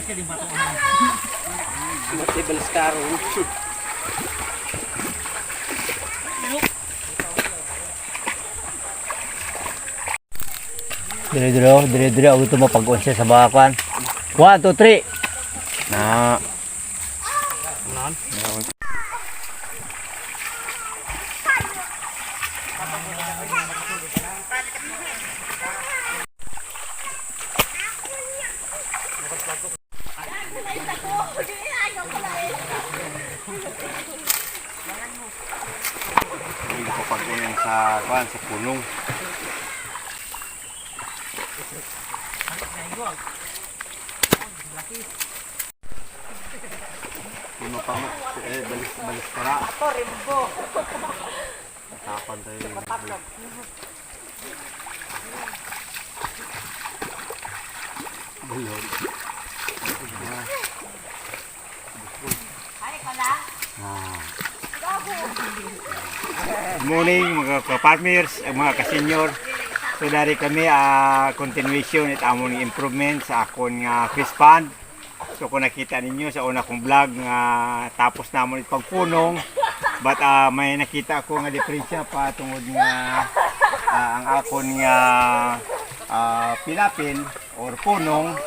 Matibal skaro. Dire-dire ako ito mapag-on siya sa bakakan. 1, 2, 3. Na. Hindi ko pag-unin sa punong. Lima pa mo. Balis para. Ako, rimbo. Tapan tayo. Bulog. Ay, ka lang? Good morning mga ka-farmers, mga ka-senior. So dari kami continuation at among improvement sa akon nga fish pond. So kung nakita ninyo sa una kong vlog nga tapos namon ipagpunong, but may nakita ako nga diferensya pa tungod nga ang akon nga pilapil or punong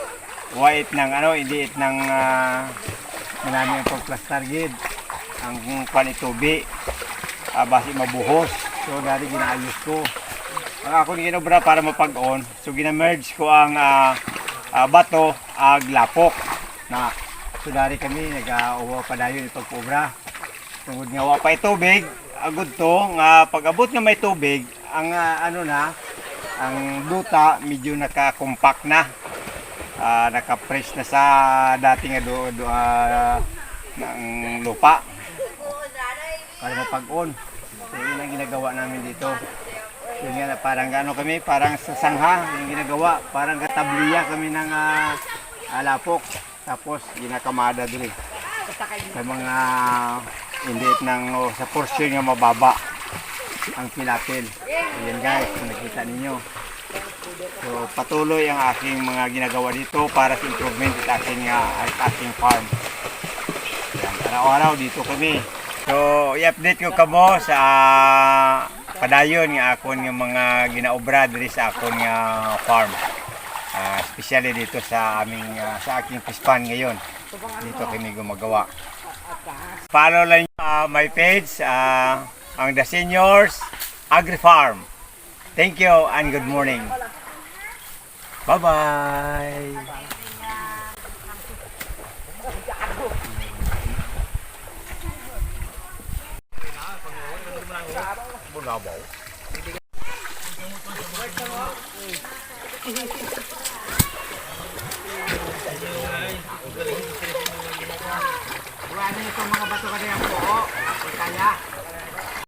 white ng hindi it ng manami ang pagplastar gid ang panitubi basi mabuhos. So dari ginaayos ko ang ako ni ginobra para mapag-on. So gina-merge ko ang bato ag lapok na so dari kami nag-uwa pa dayon ipag-obra tungod nga wa pa tubig agud to nga pag-abot nga may tubig ang ang duta medyo naka-compact na naka-press na sa dati nga ng lupa para mapag-on. So yun ang ginagawa namin dito. Yun nga parang kami, parang sa sangha yung ginagawa, parang katabliya kami ng lapok. Tapos ginakamada dito sa mga indiit ng sa portion nga mababa ang pilapil. Ayan guys, kung nakita ninyo. So patuloy ang aking mga ginagawa dito para sa improvement at aking farm. Ayan, araw-araw dito kami. So i-update ko kamo sa padayon nga akon nga mga ginaobra diri sa akon nga farm. Especially dito sa sa aking fish pond ngayon. Dito kami gumagawa. Follow lang my page ang The Seniors Agri Farm. Thank you and good morning. Bye-bye. Bunabaw. Wala na itong mga bato ka na yan po. Kaya.